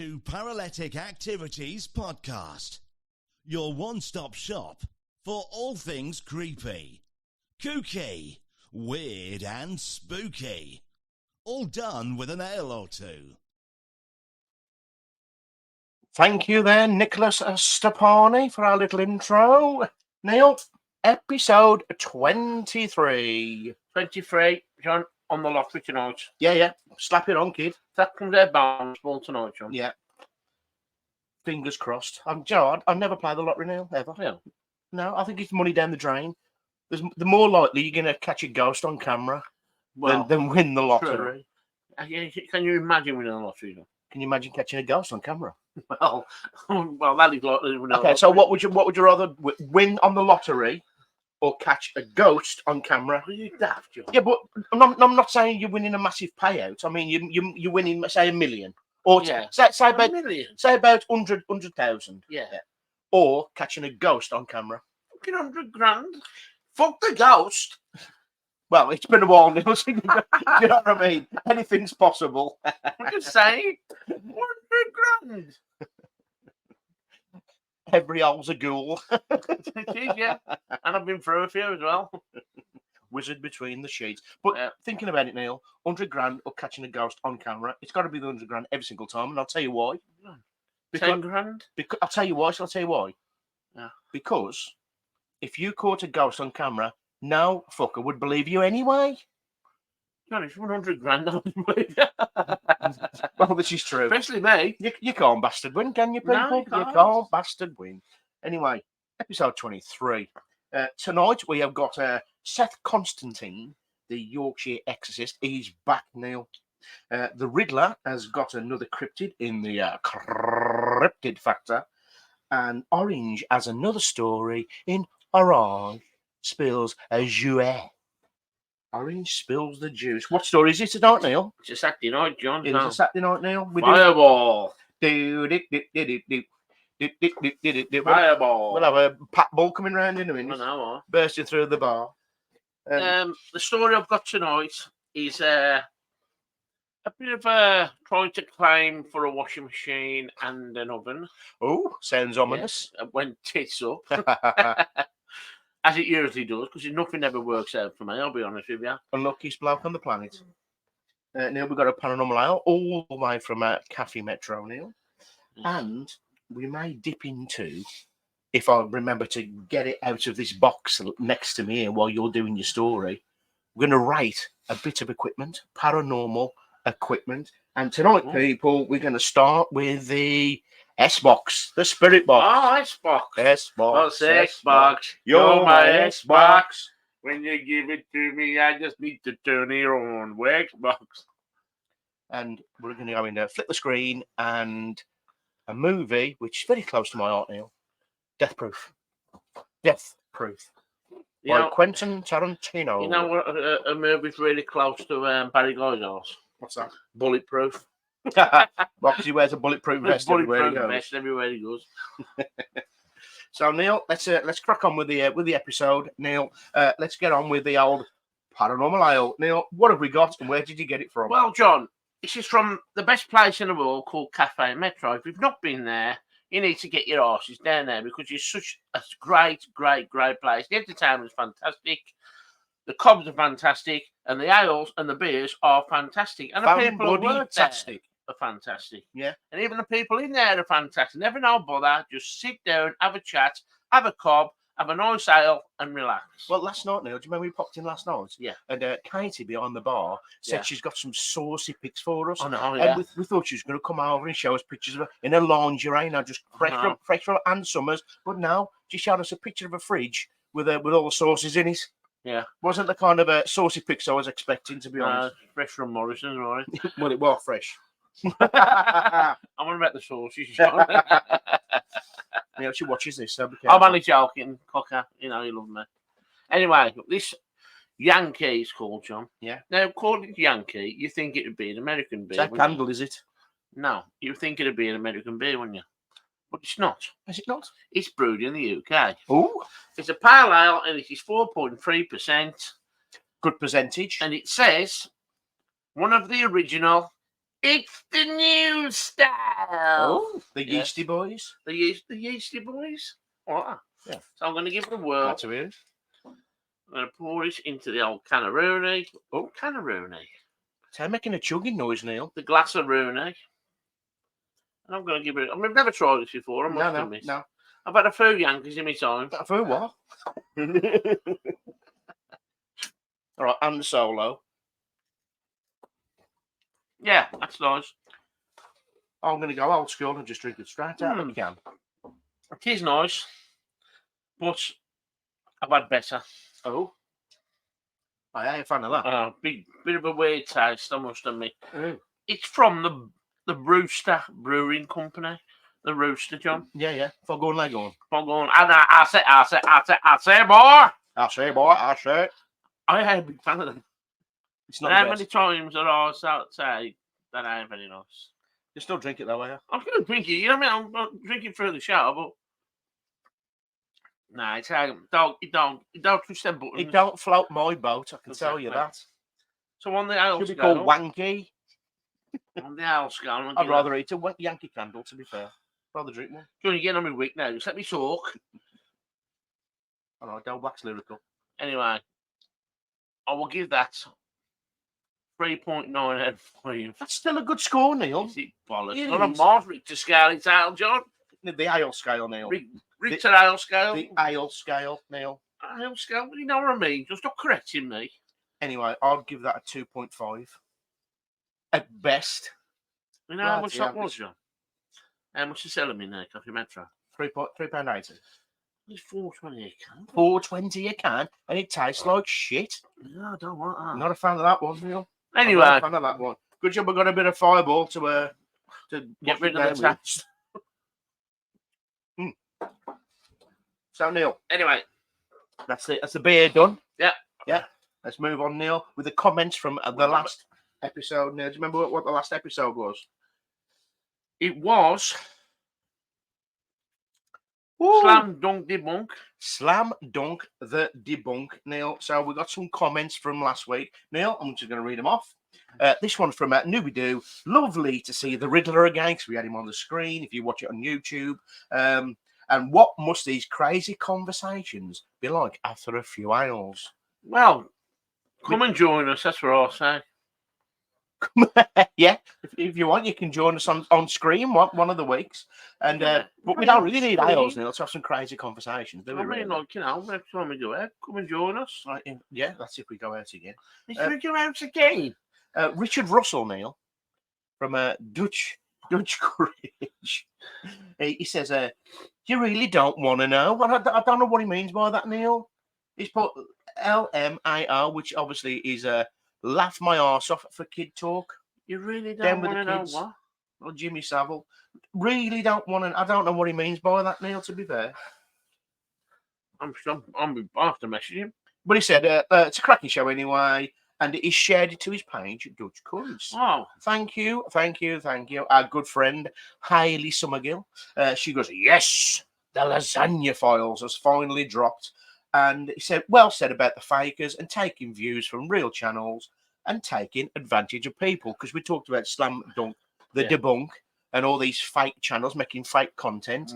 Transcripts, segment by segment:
to Paralytic Activities Podcast, your one-stop shop for all things creepy, kooky, weird and spooky, all done with an ale or two. Thank you there, Nicholas Stepani, for our little intro. Neil, episode 23. 23, John, on the lottery tonight. Yeah. Slap it on, kid. That comes out bounceable tonight, John. Yeah. Fingers crossed. I've never played the lottery, Neil, ever. Yeah. No, I think it's money down the drain. The more likely you're going to catch a ghost on camera than win the lottery. Can you imagine winning a lottery, John? Can you imagine catching a ghost on camera? Well, that is likely. Okay, so what would you rather win on the lottery or catch a ghost on camera? Are you daft, John? Yeah, but I'm not saying you're winning a massive payout. I mean, you're winning, say, $1 million, or say about $1 million. Say about 100,000. Yeah. Or catching a ghost on camera. Fucking 100 grand. Fuck the ghost. Well, it's been a while, Neil. You know what I mean? Anything's possible. I'm just saying, 100 grand. Every hole's a ghoul. It is, yeah. And I've been through a few as well. Wizard between the sheets. But thinking about it, Neil, 100 grand or catching a ghost on camera, it's got to be the 100 grand every single time, and I'll tell you why. 10 grand? I'll tell you why. Shall I tell you why? Yeah. Because if you caught a ghost on camera, no fucker would believe you anyway. John, it's 100 grand. I wouldn't believe you. Well, this is true. Especially me. You can't bastard win, can you, people? No, you can't bastard win. Anyway, episode 23. Tonight we have got Seth Constantine, the Yorkshire exorcist. He's back, Neil. The Riddler has got another cryptid in the cryptid factor. And Orange has another story in Orange Spills a Jouet. Orange spills the juice. What story is it tonight, Neil? It's a Saturday night, John. It is a Saturday night, Neil. Fireball. Fireball. We'll have a pat ball coming round in a minute. I know. Bursting through the bar. The story I've got tonight is a bit of trying to claim for a washing machine and an oven. Oh, sounds ominous. It went tits up. As it usually does, because nothing ever works out for me, I'll be honest with you. Unluckiest bloke on the planet. Neil, we've got a paranormal ale all the way from Cafe Metro, Neil. And we may dip into, if I remember to get it out of this box next to me here while you're doing your story, we're going to rate a bit of equipment, paranormal equipment. And tonight, people, we're going to start with the S-Box, the Spirit Box. Oh, S-Box. S-Box. S-Box. You're my S-Box. When you give it to me, I just need to turn it on. X-Box. And we're going to go into flip the screen and a movie which is very close to my heart, Neil. Death Proof. Death Proof. By Quentin Tarantino. You know what a movie's really close to Barry Lyndall's? What's that? Bulletproof. Well, because he wears a bulletproof vest everywhere he goes. Everywhere he goes. So, Neil, let's crack on with the episode. Neil, let's get on with the old paranormal ale. Neil, what have we got, and where did you get it from? Well, John, this is from the best place in the world called Cafe Metro. If you've not been there, you need to get your arses down there because it's such a great place. The entertainment's fantastic. The cobs are fantastic, and the ales and the beers are fantastic. And the people who work there are fantastic. Yeah. And even the people in there are fantastic. Never no bother. Just sit down, have a chat, have a cob, have a nice ale, and relax. Well, last night, Neil, do you remember we popped in last night? Yeah. And Katie behind the bar said she's got some saucy pics for us. I know, yeah. And we thought she was going to come over and show us pictures of her in a lingerie, now just fresh from Ann Summers. But no, she showed us a picture of a fridge with all the sauces in it. Yeah. Wasn't the kind of saucy pics I was expecting, to be honest. Fresh from Morrison's, right? Well, it was fresh. I want to make the sauces. Yeah, she watches this, so be careful. I'm only joking, cocker. You know, you love me. Anyway, this Yankee is called, John. Yeah. Now, called it Yankee, you think it would be an American beer. Is that candle, is it? No, you think it would be an American beer, wouldn't you? But it's not. Is it not? It's brewed in the UK. Oh. It's a pale ale and it is 4.3%. Good percentage. And it says one of the original It's the new style. Oh, the Yes. Yeasty Boys. The Yeasty Boys. What? Yeah. So I'm going to give it a whirl. Glad to hear it. I'm going to pour it into the old can of Rooney. Oh. Can of Rooney. So I'm making a chugging noise, Neil. The glass of Rooney. And I'm going to give it... I've never tried this before, I must admit. No. I've had a few Yankees in my time. For what? All right, and the solo. Yeah, that's nice. I'm going to go old school and just drink it straight out of the can. It is nice, but I've had better. Oh. I ain't a fan of that. Bit of a weird taste, I must admit. Mm. It's from the Rooster Brewing Company. The Rooster, John. Yeah. If I go on, let go on. And I say, boy. I say. I ain't a big fan of them. It's not How the many best. times did I say that ain't very nice? You still drink it though, are you? I'm going to drink it, you know what I mean? I'm not drinking through the shower, but... Nah, it don't twist them buttons. It don't float my boat, I can tell you Exactly. that. So on the ale Should be scale... called wanky. On the ale scale... I'd rather eat a Yankee Candle, to be fair. Rather drink one. Going to get on my week now. Just let me talk. All right, Del Black's lyrical. Anyway, I will give that 3.9 out of 5. That's still a good score, Neil. Is it bollocks? It Not a is. Mars Richter scale, it's ale, John. The ale scale, Neil. Richter ale scale. The ale scale, Neil. Ale scale, you know what I mean? Just stop correcting me. Anyway, I'd give that a 2.5. At best. You know how Right, much yeah, that was, John? How much is selling me now, Coffee Metro? £3.80. It's $4.20 a can. $4.20 a can, and it tastes like shit. No, I don't want that. Not a fan of that one, Neil. I'm Anyway, not a fan of that one. Good job we got a bit of fireball to get rid wash of it the down with. taste. So, Neil, Anyway, that's it. That's the beer done. Yeah. Let's move on, Neil, with the comments from the last episode. Neil, do you remember what the last episode was? it was Woo! Slam Dunk Debunk. Slam Dunk the Debunk, Neil. So we got some comments from last week. Neil, I'm just going to read them off. This one from Newbie Doo. Lovely to see the Riddler again, because we had him on the screen if you watch it on YouTube. And what must these crazy conversations be like after a few ales? Well, come and join us, that's what I'll say. Yeah, if you want, you can join us on screen one of the weeks. And Yeah. but we don't really need ales, Neil, to have some crazy conversations, do we? I mean, really? like, you know, next time we go out, come and join us. Right, yeah, that's if we go out again. If we go out again. Richard Russell, Neil, from Dutch Courage. He says, you really don't want to know. Well, I don't know what he means by that, Neil. He's put LMAO, which obviously is laugh my arse off for kid talk. You really Them don't with want the to know kids. what? Or Jimmy Savile. Really don't want to. I don't know what he means by that, Neil, to be fair. I'm I have to message him. But he said, it's a cracking show anyway. And he shared it to his page, Dutch Courage. Oh, Thank you. Our good friend, Hayley Summergill. She goes, yes, the lasagna files has finally dropped. And he said, well said about the fakers and taking views from real channels and taking advantage of people. Because we talked about Slam Dunk, the Debunk, and all these fake channels making fake content,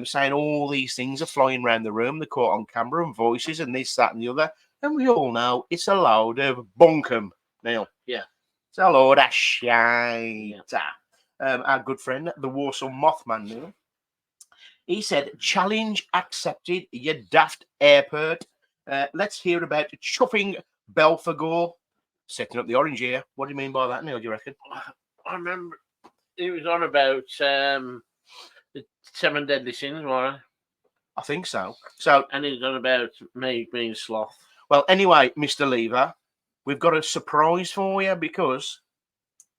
saying all these things are flying around the room. They're caught on camera and voices and this, that, and the other. And we all know it's a load of bunkum, Neil. Yeah. It's a load of shite. Our good friend, the Warsaw Mothman, Neil. He said, challenge accepted, you daft airport. Let's hear about chuffing Belfagor. Setting up the orange here. What do you mean by that, Neil, do you reckon? I remember it was on about the 7 deadly sins, wasn't it? I think so. So, And it was on about me being sloth. well, anyway, Mr. Lever, we've got a surprise for you because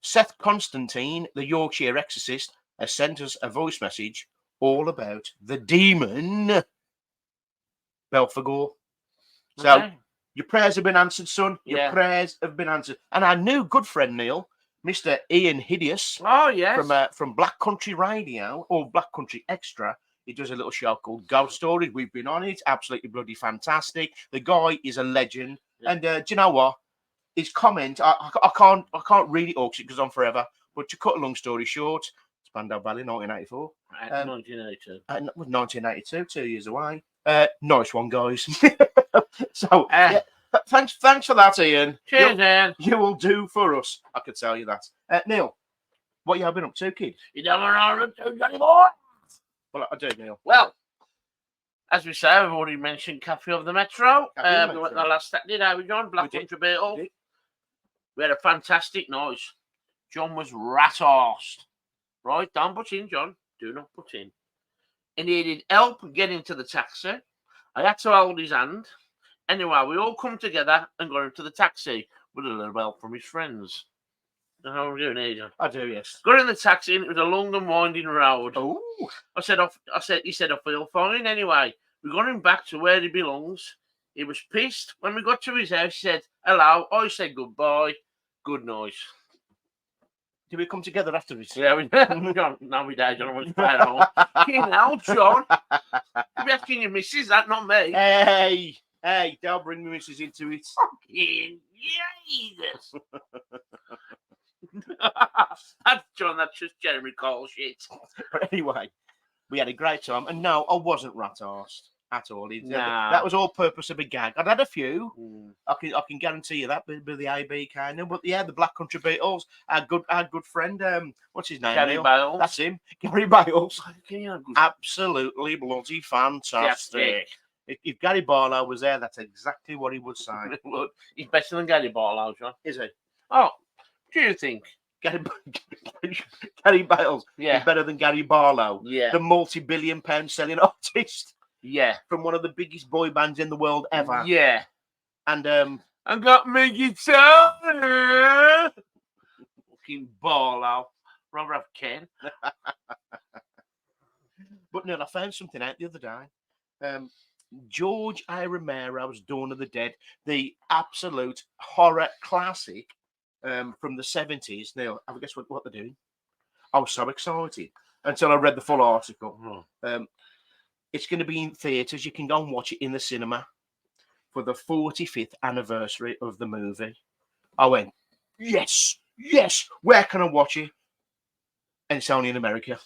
Seth Constantine, the Yorkshire exorcist, has sent us a voice message all about the demon Belfagor. So, Okay. your prayers have been answered, son. Your prayers have been answered. And our new good friend, Neil, Mr. Ian Hideous, Oh, yes. from Black Country Radio or Black Country Extra. He does a little show called Ghost Stories. We've been on it. Absolutely bloody fantastic. The guy is a legend. Yeah. And do you know what? His comment, I can't read it all because I'm forever. But to cut a long story short, Spandau Ballet, 1984. 1982. 1982, 2 years away. Nice one, guys. So, yeah, thanks for that, Ian. Cheers, Ian. You will do for us. I could tell you that. Neil, what you have been up to, kid? You don't want to do anymore? Well, I do, Neil. Well, as we say, we've already mentioned Cafe of the Metro. Cafe of the We went Metro. the last Saturday, now we John, Black We did. Country Beetle. We did. We had a fantastic night. John was rat-arsed. Right, don't put in, John. Do not put in. He needed help getting to the taxi. I had to hold his hand. Anyway, we all come together and got into the taxi with a little help from his friends. You know how we're doing here, John? I do, yes. Got in the taxi and it was a long and winding road. Oh, He said, I feel fine. Anyway, we got him back to where he belongs. He was pissed. When we got to his house, he said, hello. I said goodbye. Good night. did we come together after this? Yeah, John, no, we did. John was straight home. Now, John. You'll be asking your missus, that, not me. Hey, don't bring me missus into it. Fucking Jesus. That's John, that's just Jeremy Cole shit. But anyway, we had a great time. And no, I wasn't rat-arsed at all. Nah. That was all purpose of a gag. I'd had a few. Mm. I can guarantee you that with the AB kind of. But yeah, the Black Country Beatles, our good friend, what's his name? Gary Neil? Bales. That's him. Gary Bales. Can you have good Absolutely bloody fantastic. If Gary Barlow was there, that's exactly what he would say. Look, he's better than Gary Barlow, John. Is he? Oh, do you think? Gary Bales Yeah. is better than Gary Barlow, Yeah. the multi-billion-pound selling artist Yeah. from one of the biggest boy bands in the world ever. Yeah. And I got my guitar. Fucking Barlow. Rather have Ken. but no, I found something out the other day. George A. Romero's Dawn of the Dead, the absolute horror classic from the 70s. Now, have a guess what they're doing? I was so excited until I read the full article. It's going to be in theatres. You can go and watch it in the cinema for the 45th anniversary of the movie. I went, yes, where can I watch it? And it's only in America.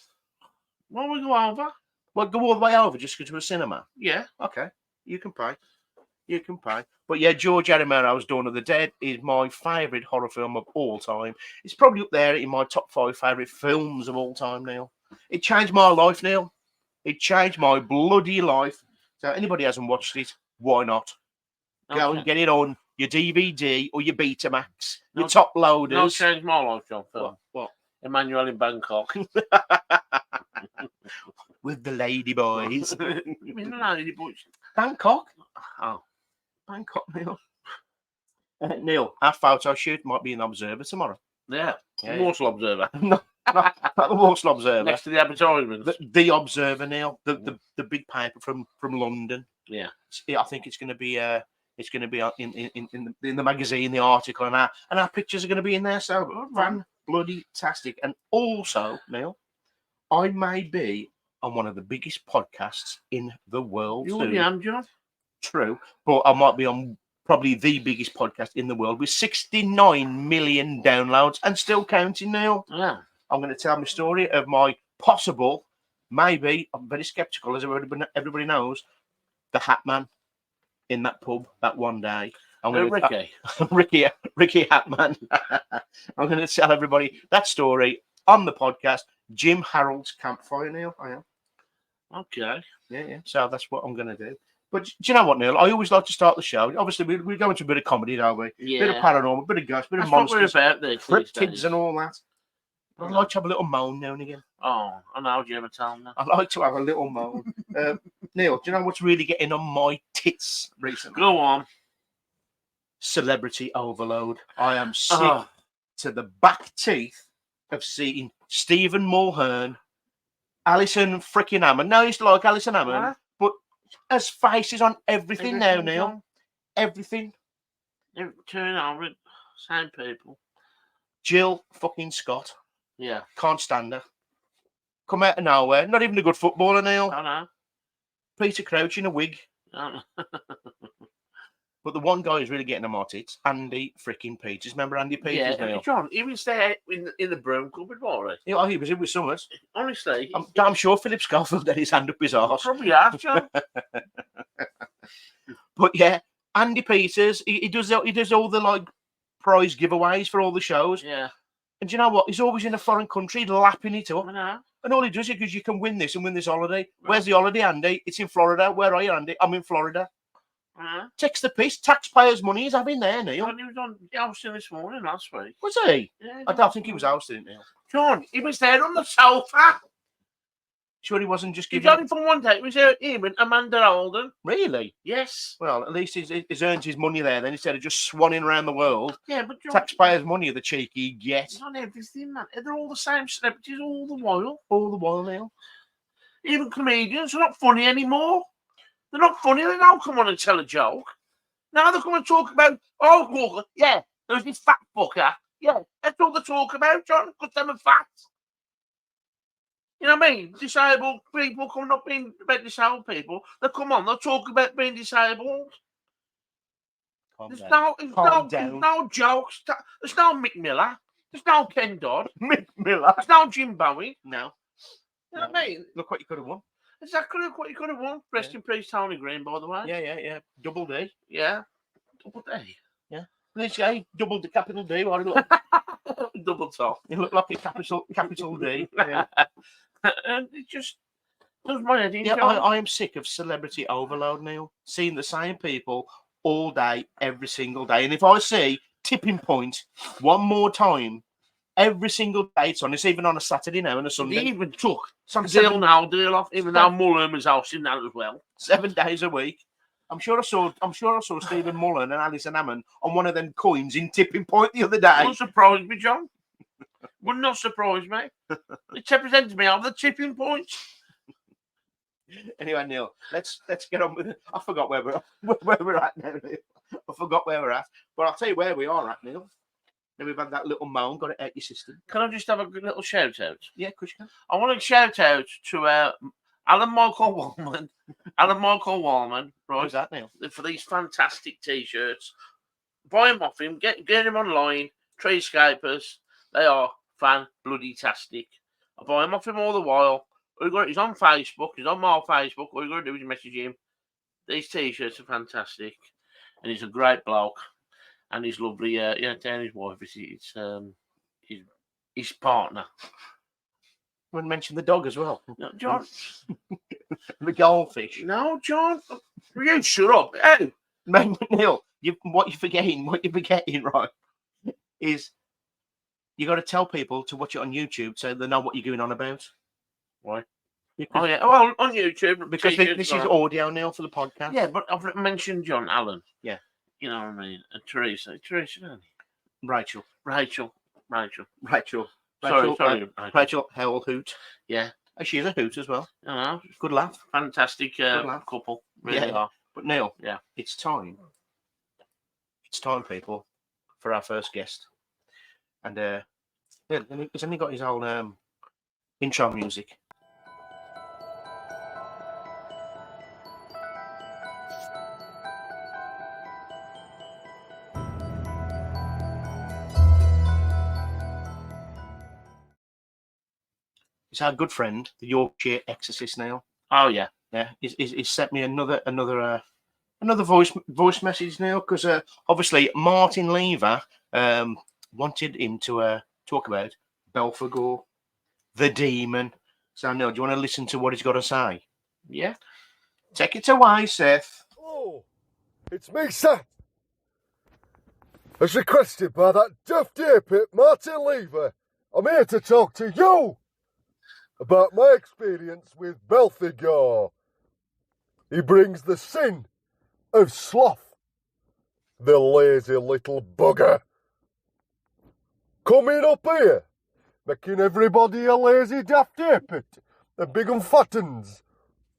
Why we go over? Well, go all the way over just go to a cinema. Yeah. Okay, you can pay. But yeah, George A. Romero's Dawn of the Dead is my favourite horror film of all time. It's probably up there in my top 5 favourite films of all time, Neil. It changed my life, Neil. It changed my bloody life. So anybody hasn't watched it, why not? Go and get it on your DVD or your Betamax, your top loaders. No, changed my life, John. Film. What? Emmanuel in Bangkok. With the lady boys. You mean the lady boys? Bangkok? Oh. Bangkok, Neil. Neil, our photo shoot might be in Observer tomorrow. Yeah. Yeah, Morsel Observer. not the Warsaw Observer. Next to the advertisements. The Observer, Neil. The big paper from London. Yeah. I think it's going to be in the magazine, the article, and our pictures are going to be in there. So bloody-tastic. And also, Neil, I may be on one of the biggest podcasts in the world. You already am, John. True, but I might be on probably the biggest podcast in the world with 69 million downloads and still counting, Neil. Yeah. I'm going to tell my story of my possible, maybe, I'm very sceptical, as everybody knows, the Hat Man in that pub that one day. Ricky. Ricky Hatman. I'm going to tell everybody that story on the podcast. Jim Harold's Campfire, Neil. I am. Okay. Yeah. So that's what I'm going to do. But do you know what, Neil? I always like to start the show. Obviously, we go into a bit of comedy, don't we? Yeah. Bit of paranormal, bit of ghosts, bit That's of monsters, what we're about there. cryptids and all that. But I like to have a little moan now and again. Oh, I know, Jim, tell me. I like to have a little moan. Neil, do you know what's really getting on my tits recently? Go on. Celebrity overload. I am sick to the back teeth of seeing Stephen Mulhern, Alison freaking Hammond. No, I used to like Alison Hammond, but has faces on everything now, Neil. John. Everything. Turn over, same people. Jill fucking Scott. Yeah. Can't stand her. Come out of nowhere. Not even a good footballer, Neil. I know. Peter Crouch in a wig. I know. But the one guy who's really getting them hot, it's Andy freaking Peters. Remember Andy Peters, Yeah, Neil? John, he was there in the broom cupboard, wasn't Yeah, oh, he was in with Summers. he? Honestly. I'm sure Philip Schofield had his hand up his arse. Probably have, John. But yeah, Andy Peters, he does all the like prize giveaways for all the shows. Yeah. And do you know what? He's always in a foreign country lapping it up. I know. And all he does is because you can win this and win this holiday. Right. Where's the holiday, Andy? It's in Florida. Where are you, Andy? I'm in Florida. Takes the piss. Taxpayers' money he's having there, Neil. John, he was on Austin this morning, last week. Was he? Yeah, I don't think he was Austin, Neil. John, he was there on the sofa. Sure he wasn't just He giving... got him from one day. It was him and Amanda Holden. Really? Yes. Well, at least he's earned his money there then instead of just swanning around the world. Yeah, but John, taxpayers' money are the cheeky get. Not everything, man. They're all the same celebrities all the while. All the while, Neil. Even comedians are not funny anymore. They're not funny. They don't come on and tell a joke. Now they come and talk about, oh, Walker, yeah, there's this fat fucker. Yeah, that's all they talk about, John, because them are fat. You know what I mean? Disabled people come up being about disabled people. They come on, they'll talk about being disabled. There's no jokes. There's no Mick Miller. There's no Ken Dodd. Mick Miller. There's no Jim Bowie. No. You know what I mean? Look what you could have won. Exactly what you could have won. Rest in peace, Tony Green, by the way. Yeah. Double D. Yeah. Double D. Yeah. This guy, double the capital D. What he look? Double top. He looked like a capital D. Yeah. And it just does my head in. Yeah, I am sick of celebrity overload, Neil. Seeing the same people all day, every single day. And if I see Tipping Point one more time, every single day it's on. It's even on a Saturday now and a Sunday. They even took deal off, even though Mullen was hosting that as well. 7 days a week. I'm sure I saw Stephen Mullen and Alison Hammond on one of them coins in Tipping Point the other day. Wouldn't surprise me, John. Would not surprise me. It represents me of the tipping point. Anyway, Neil, let's get on with it. I forgot where we're at now, Neil. I forgot where we're at. But I'll tell you where we are at, Neil. Now we've had that little moan, got it out your system. Can I just have a little shout out? Yeah, of course you can. I want to shout out to Alan Michael Wallman. Alan Michael Wallman, right? Who's that, Neil? For these fantastic t-shirts. Buy them off him. Get him online. Treescapers. They are fan-bloody-tastic. I buy him off him all the while. He's on Facebook. He's on my Facebook. All you got to do is message him. These t-shirts are fantastic. And he's a great bloke. And he's lovely. Down his wife. It's his partner. You want to mention the dog as well? No, John. The goldfish. No, John. You shut up. Hey. Neil, what you're forgetting, right, is you got to tell people to watch it on YouTube so they know what you're going on about. Why? Oh, yeah. Well, on YouTube. Because this is audio, Neil, for the podcast. Yeah, but I've mentioned John Allen. Yeah. You know what I mean? And Teresa, Rachel. Sorry. Rachel Howell Hoot. Yeah. She's a hoot as well. Good laugh. Fantastic couple. Really are. But Neil, yeah, it's time. It's time, people, for our first guest. And he's only got his own intro music. It's our good friend, the Yorkshire exorcist, Neil. Oh yeah, yeah. He's sent me another voice message, Neil, because obviously Martin Lever wanted him to talk about Belphegor, the demon. So Neil, do you want to listen to what he's got to say? Yeah. Take it away, Seth. Oh, it's me, Seth. As requested by that daft ape, Martin Lever, I'm here to talk to you about my experience with Belphegor. He brings the sin of sloth, the lazy little bugger. Coming up here, making everybody a lazy daft ape, and big and fat uns,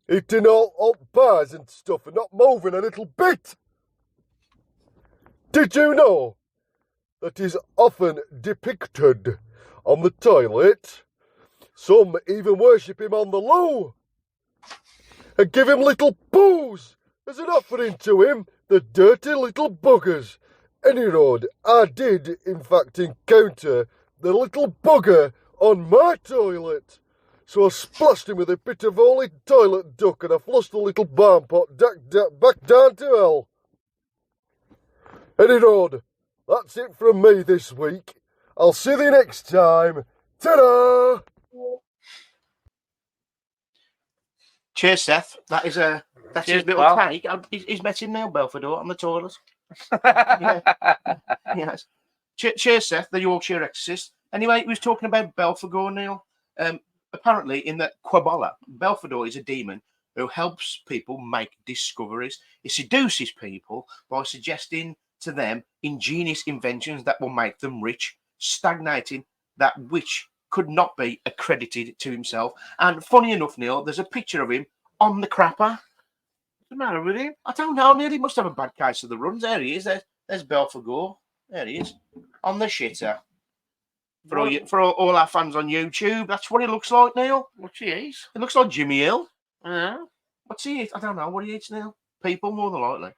eating all pies and stuff and not moving a little bit. Did you know that he's often depicted on the toilet? Some even worship him on the loo and give him little poos as an offering to him, the dirty little buggers. Any road, I did, in fact, encounter the little bugger on my toilet. So I splashed him with a bit of holy toilet duck and I flushed the little barn pot back down to hell. Any road, that's it from me this week. I'll see you next time. Ta-da! Cheers, Seth. That's Cheers, his little pal. take. He's met him now, Belfador, on the toilet. Yeah. Yes. Cheers, Seth, the Yorkshire exorcist. Anyway, he was talking about Belfagor, Neil. Apparently, in the Quabala, Belfador is a demon who helps people make discoveries. He seduces people by suggesting to them ingenious inventions that will make them rich, stagnating that which could not be accredited to himself. And funny enough, Neil, there's a picture of him on the crapper. What's the matter with him? I don't know, Neil. He must have a bad case of the runs. There he is. There's Belfagor. There he is. On the shitter. For all our fans on YouTube, that's what he looks like, Neil. What's he eat? It looks like Jimmy Hill. Yeah. What's he eat? I don't know. What he eats, Neil? People, more than likely.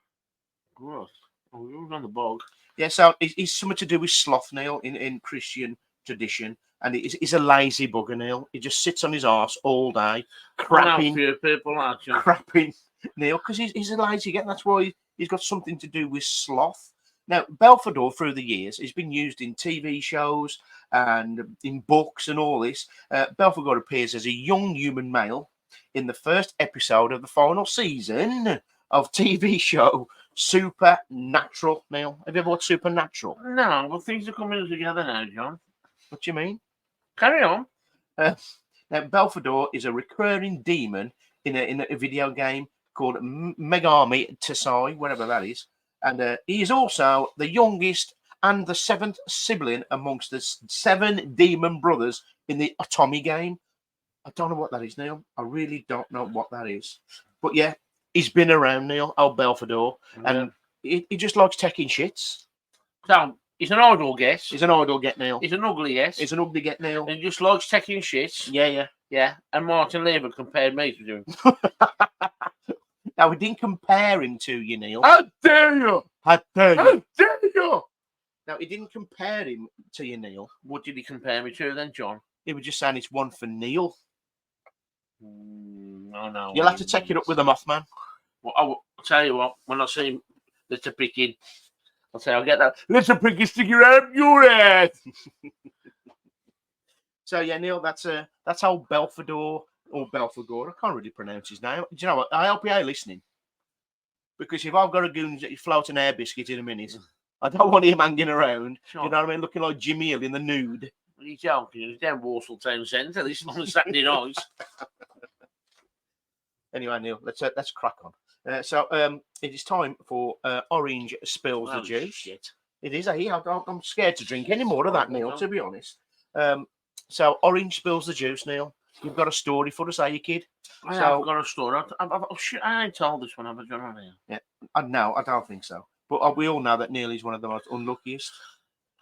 Gross. Oh, he was on the bog. Yeah, so it's something to do with sloth, Neil, in Christian tradition. And he's a lazy bugger, Neil. He just sits on his arse all day, crapping, People like you. crapping, Neil, because he's a lazy guy. That's why he's got something to do with sloth. Now, Belfador, through the years, has been used in TV shows and in books and all this. Belfagor appears as a young human male in the first episode of the final season of TV show Supernatural. Neil, have you ever watched Supernatural? No, well, things are coming together now, John. What do you mean? Carry on. Now, Belfador is a recurring demon in a video game called Megami Tensei, whatever that is. And he is also the youngest and the seventh sibling amongst the 7 demon brothers in the Otomi game. I don't know what that is, Neil. I really don't know what that is. But yeah, he's been around, Neil, old Belfador. And he just likes taking shits. So, he's an idle guess. He's an idle get, Neil. He's an ugly guess. He's an ugly get, Neil. And he just likes taking shits. Yeah. Yeah. And Martin Lever compared me to him. Now, we didn't compare him to you, Neil. How dare you? How dare you? How dare you? Now, he didn't compare him to you, Neil. What did he compare me to then, John? He was just saying it's one for Neil. Oh, no. You'll have to take it up with the Mothman. Well, I'll tell you what, when I see him, litter picking, I'll say, I'll get that litter picking sticky around your ass. So, yeah, Neil, that's how Belfador, or Belfagor, I can't really pronounce his name. Do you know what? I hope you're listening. Because if I've got a goon float an air biscuit in a minute, I don't want him hanging around. Sure. You know what I mean? Looking like Jimmy Hill in the nude. He's joking. He's down Walsall Town Centre. This is on Saturday night. Anyway, Neil, let's crack on. So it is time for Orange Spills the Juice. Shit. It is. I'm scared to drink any more of that, Neil, to be honest. So Orange Spills the Juice, Neil. You've got a story for us, are you, kid? I've got a story. I ain't told this one, have I, John? Yeah. No, I don't think so. But we all know that Neil is one of the most unluckiest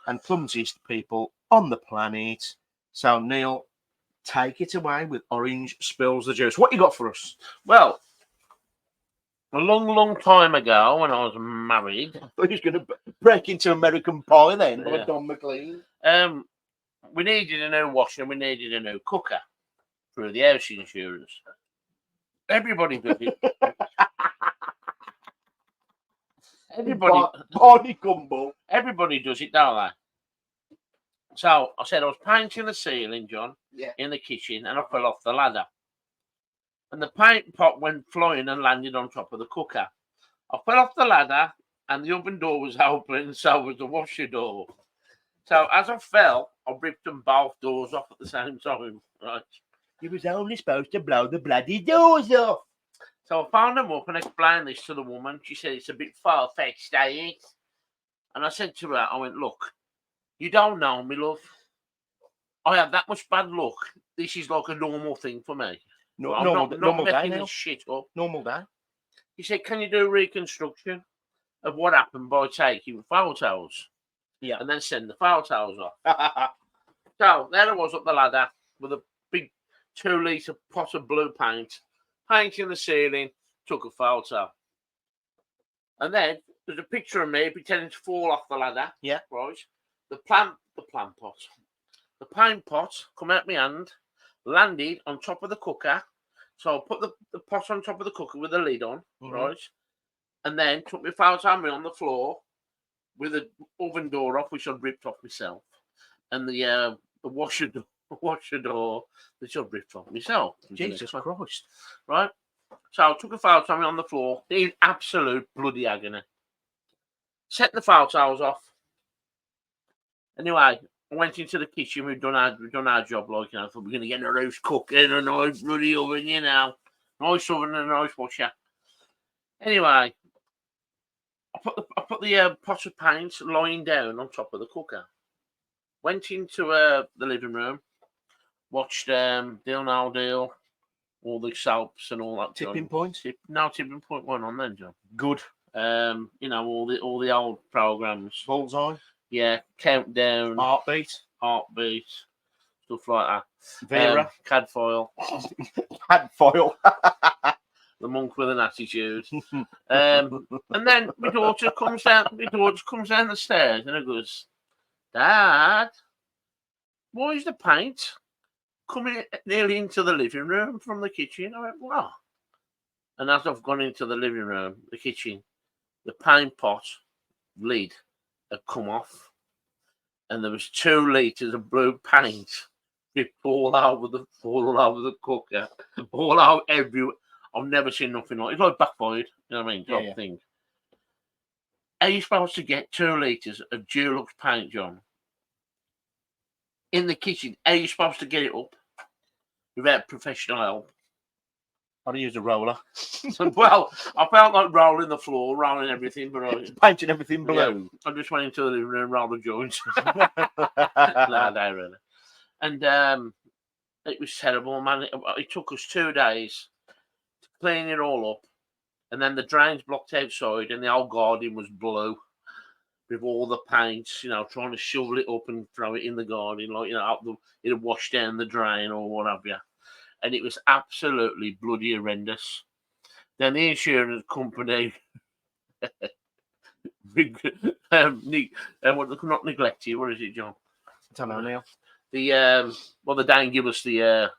and clumsiest people on the planet. So, Neil, take it away with Orange Spills the Juice. What you got for us? Well, a long, long time ago when I was married. I thought he was going to break into American Pie then, Yeah. like Don McLean. We needed a new washer and we needed a new cooker through the house insurance. Everybody does it. Barney Gumbo. Everybody does it, don't they? So I said I was painting the ceiling, John, in the kitchen, and I fell off the ladder. And the paint pot went flying and landed on top of the cooker. I fell off the ladder, and the oven door was open, and so was the washer door. So as I fell, I ripped them both doors off at the same time. Right? You was only supposed to blow the bloody doors off. So I phoned them up and explained this to the woman. She said, it's a bit far-fetched, ain't it? And I said to her, I went, look, you don't know me, love. I have that much bad luck. This is like a normal thing for me. No, I'm normal not day making now. this shit up. Normal day. He said, can you do a reconstruction of what happened by taking photos? Yeah. And then send the photos off. So there I was up the ladder with a big 2-litre pot of blue paint, painting the ceiling, took a photo. And then there's a picture of me pretending to fall off the ladder. Yeah. Right. The plant pot. The pine pot come out my hand, landed on top of the cooker. So I put the pot on top of the cooker with the lid on, right? And then took my foul hammer on the floor with the oven door off, which I'd ripped off myself. And the washer door, which I'd ripped off myself. Jesus Christ. Right? So I took a foul hammer on the floor in absolute bloody agony. Set the foul towels off. Anyway, I went into the kitchen. We've done our job, like, you know. I thought we're going to get a roast cooking, a nice bloody oven, you know. Nice oven and a nice washer. Anyway, I put the pot of paint lying down on top of the cooker. Went into the living room, watched Deal Now Deal, all the soaps and all that. Tipping Point? Tipping Point went on then, John. Good. You know, all the old programs. Bullseye. Yeah, Countdown, Heartbeat, stuff like that. Vera, Cadfoil, Hadfoil. The Monk with an Attitude. And then my daughter comes down the stairs and it goes, Dad, why is the paint coming nearly into the living room from the kitchen? I went, what? And as I've gone into the living room, the kitchen, the paint pot lid had come off, and there was 2 litres of blue paint dripped all over the cooker, all out everywhere. I've never seen nothing like it. It's like backfired, you know what I mean? Type thing. Are you supposed to get 2 litres of Dulux paint, John, in the kitchen? Are you supposed to get it up without professional help? I'd use a roller. Well, I felt like rolling the floor, rolling everything, but painting everything blue. Yeah, I just went into the living room, rolled the joints. No, really. And it was terrible, man. It took us 2 days to clean it all up, and then the drains blocked outside, and the whole garden was blue with all the paints. You know, trying to shovel it up and throw it in the garden, like, you know, it'd wash down the drain or what have you. And it was absolutely bloody horrendous. Then the insurance company, not neglect you. What is it, John? I don't know, Neil. They didn't give us the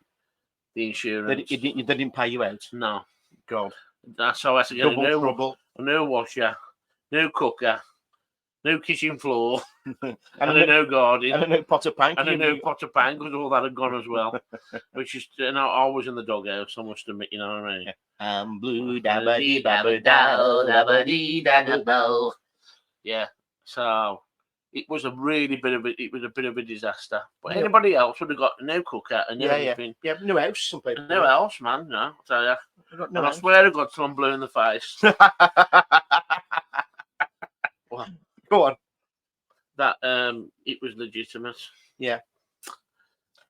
insurance. They didn't pay you out. No, God. That's how I had to get a new washer, new cooker, new kitchen floor, and a new garden, and a new pot of paint, because all that had gone as well. Which is, I was in the doghouse, I must admit, you know what I mean? I'm blue, dabba-dee, babba-dow, dabba-dee, dabba-bow. Yeah, so it was a bit of a disaster. But anybody else would have got a new cooker, a new everything. Yeah, new house, some people. A new house, man, no, I tell you. I swear to God till I'm blue in the face. Well, go on. That it was legitimate. Yeah.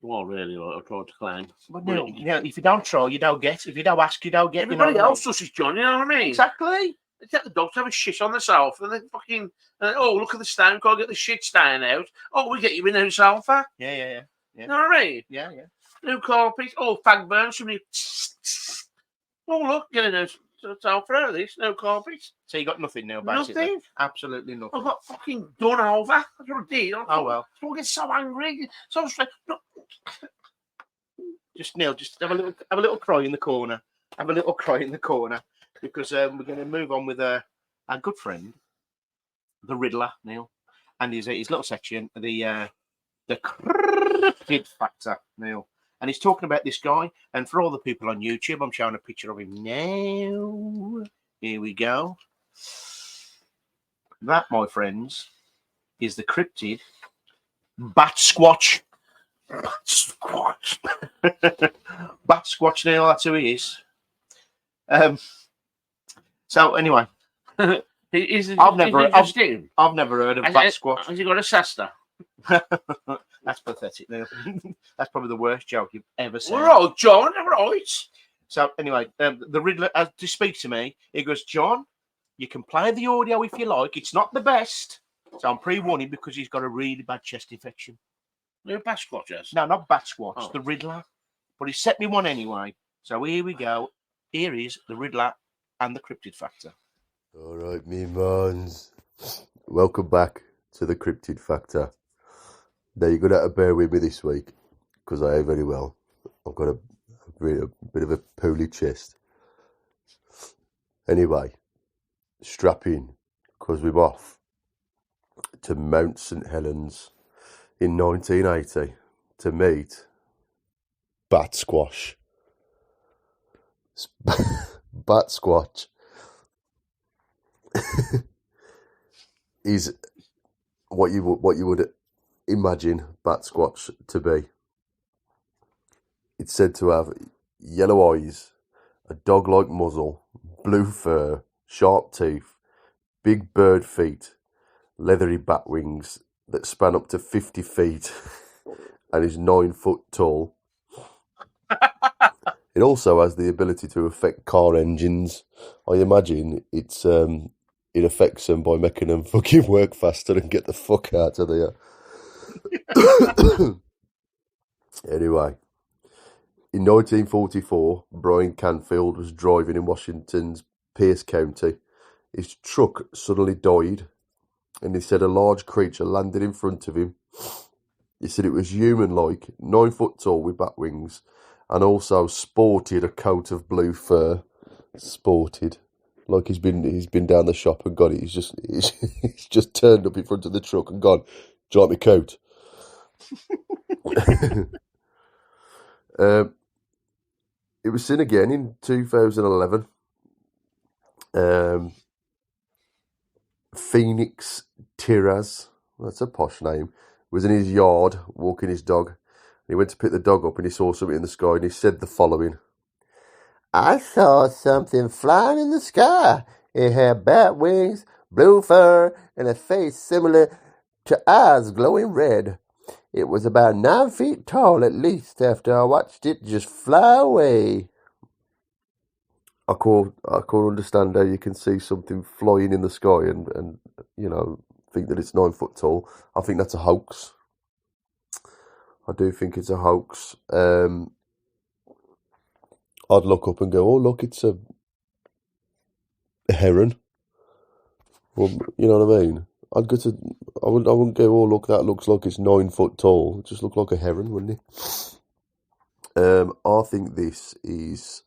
Well, really, I tried to claim. But no, if you don't try, you don't get. If you don't ask, you don't get. Everybody else does it, John. You know what I mean? Exactly. They take the dog to have a shit on the sofa, and they fucking look at the stain. Can't get the shit stain out. Oh, we get you a new sofa. Yeah. You know what I mean? Yeah. New carpet. Oh, fag burn. Somebody. Oh, look, get a new sofa out of this. No carpet. So you got nothing now, basically. Nothing. Absolutely nothing. I got fucking done over. That's what I did. Oh well. I get so angry, so stressed. No. Just Neil, just have a little cry in the corner. Have a little cry in the corner, because we're going to move on with our good friend, the Riddler, Neil, and his little section, the cryptid factor, Neil. And he's talking about this guy. And for all the people on YouTube, I'm showing a picture of him now. Here we go. That, my friends, is the cryptid Bat Squatch. Bat Squatch, Neil, that's who he is. So anyway, I've never heard of Bat Squatch. Has he got a sister? That's pathetic, Neil. That's probably the worst joke you've ever said. All right, John, all right. So anyway, the Riddler, to speak to me, he goes, John, you can play the audio if you like. It's not the best. So I'm pre-warning because he's got a really bad chest infection. No Bat Squatch has? No, not Bat Squatch, the Riddler. But he set me one anyway. So here we go. Here is the Riddler and the cryptid factor. All right, me mons. Welcome back to the Cryptid Factor. Now, you're going to have to bear with me this week because I ain't very well. I've got a bit of a poorly chest. Anyway, strap in because we're off to Mount St Helens in 1980 to meet Bat Squash. Bat Squash is what you would imagine Bat Squatch to be. It's said to have yellow eyes, a dog-like muzzle, blue fur, sharp teeth, big bird feet, leathery bat wings that span up to 50 feet and is 9 foot tall. It also has the ability to affect car engines. I imagine it affects them by making them fucking work faster and get the fuck out of there. Anyway, in 1944, Brian Canfield was driving in Washington's Pierce County. His truck suddenly died, and he said a large creature landed in front of him. He said it was human-like, 9 foot tall with bat wings, and also sported a coat of blue fur. Sported. Like he's been down the shop and got it. He's just turned up in front of the truck and gone, "Do you like my coat?" It was seen again in 2011. Phoenix Tiraz, that's a posh name, was in his yard walking his dog. He went to pick the dog up and he saw something in the sky and he said the following: "I saw something flying in the sky. It had bat wings, blue fur, and a face similar to eyes glowing red. It was about 9 feet tall at least after I watched it just fly away." I can't understand how you can see something flying in the sky and think that it's 9 foot tall. I think that's a hoax. I do think it's a hoax. I'd look up and go, "Oh, look, it's a heron." Well, you know what I mean? I wouldn't go, "Oh, look, that looks like it's 9 foot tall." It just look like a heron, wouldn't it? I think this is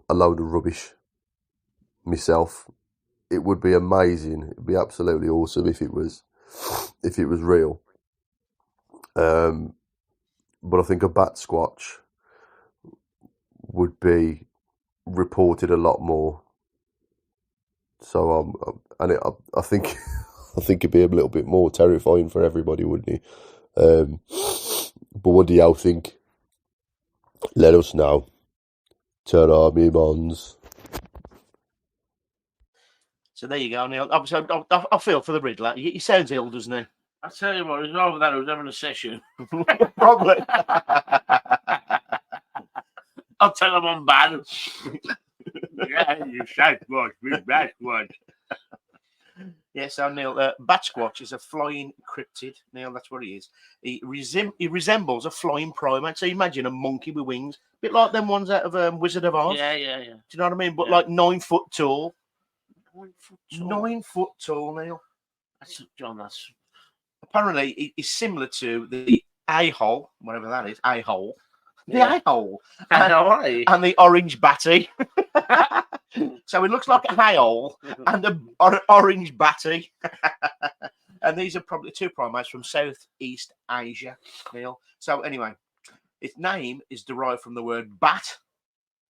a load of rubbish myself. It would be amazing. It'd be absolutely awesome if it was real. But I think a bat squatch would be reported a lot more. So I think it'd be a little bit more terrifying for everybody, wouldn't it? But what do y'all think? Let us know. Turn on me mons. So there you go, Neil. Obviously, I feel for the Riddler. He sounds ill, doesn't he? I tell you what, it was over there who was having a session. Probably. I'll tell him I'm bad. Yeah, you Sasquatch, big Sasquatch. Yeah, so Neil, Bat Squatch is a flying cryptid. Neil, that's what he is. He resembles a flying primate. So imagine a monkey with wings, a bit like them ones out of Wizard of Oz. Yeah. Do you know what I mean? But like 9 foot tall. 9 foot tall. 9 foot tall, Neil. That's John. That's apparently it's similar to the a-hole, whatever that is. A-hole. The a-hole. And the orange batty. So it looks like a hay-hole and an orange batty. And these are probably two primates from Southeast Asia, Neil. So anyway, its name is derived from the word bat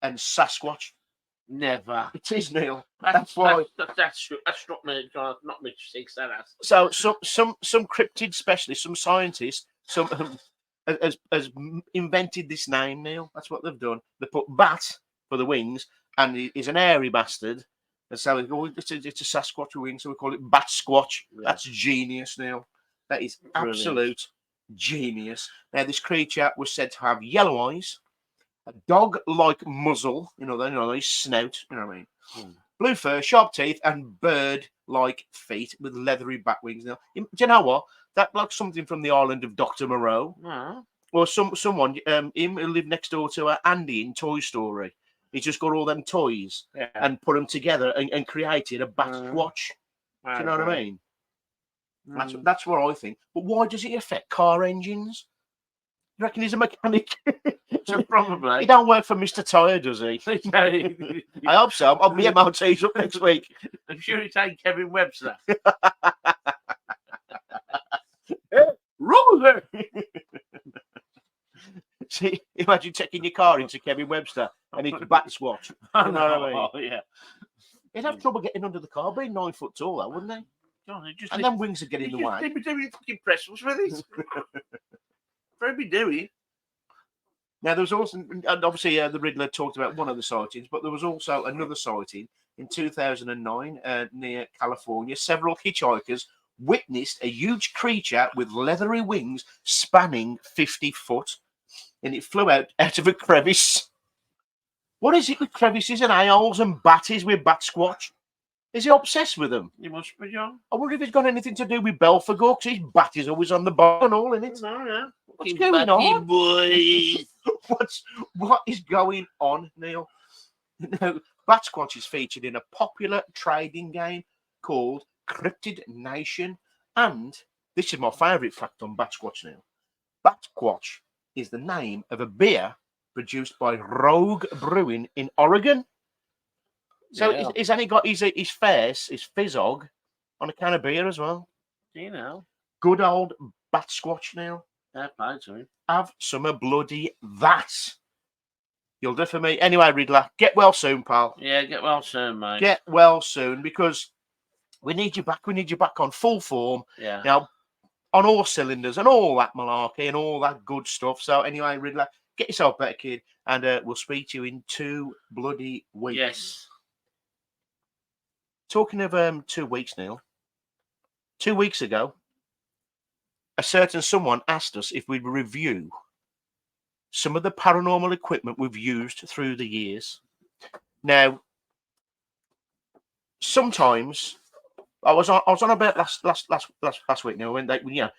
and Sasquatch. Never. It is, Neil. That's why. That struck me. Not me six. So some cryptid specialists, some scientists, has invented this name, Neil. That's what they've done. They put bat for the wings, and he's an airy bastard. And so it's a Sasquatch with wings, so we call it Bat Squatch. Yeah. That's genius, Neil. That is absolute genius. Now, this creature was said to have yellow eyes, a dog-like muzzle, his snout, you know what I mean? Blue fur, sharp teeth, and bird-like feet with leathery bat wings. Now, do you know what? That like something from the island of Dr. Moreau. Or someone, him who lived next door to Andy in Toy Story. He's just got all them toys and put them together and created a bat squatch. Do you know what I mean? That's what I think. But why does it affect car engines? You reckon he's a mechanic? So probably. He don't work for Mr. Tyre, does he? I I hope so. I'll be MOT's up next week. I'm sure it's ain't Kevin Webster. Rover! See, imagine taking your car into Kevin Webster and it's bat squatch. You know what I mean? Oh, yeah. He'd have trouble getting under the car, being 9 foot tall, though, wouldn't he? God, And then wings would get in the way. They'd be doing fucking pretzels for this. They'd be doing. Now, there was also, and obviously, the Riddler talked about one of the sightings, but there was also another sighting in 2009 near California. Several hitchhikers witnessed a huge creature with leathery wings spanning 50 foot, and it flew out of a crevice. What is it with crevices and a-holes and batties with bat squatch? Is he obsessed with them? He must be, John. I wonder if it's got anything to do with Belphegor, because his bat is always on the bar and all, isn't it? No. What's going on? Boys. What is going on, Neil? Now, Bat Squatch is featured in a popular trading game called Cryptid Nation, and this is my favourite fact on Bat Squatch, Neil. Bat Squatch is the name of a beer produced by Rogue Brewing in Oregon. So he's only got his face, his fizzog, on a can of beer as well. You know. Good old Bat Squatch, Neil. Fair play to him. Have some bloody that. You'll do for me. Anyway, Riddler, get well soon, pal. Yeah, get well soon, mate. Get well soon, because we need you back. We need you back on full form. Yeah. Now, on all cylinders and all that malarkey and all that good stuff. So anyway, Riddler, get yourself better, kid, and we'll speak to you in 2 bloody weeks. Yes. Talking of 2 weeks, Neil, 2 weeks ago, a certain someone asked us if we'd review some of the paranormal equipment we've used through the years. Now, sometimes I was on about last week now, when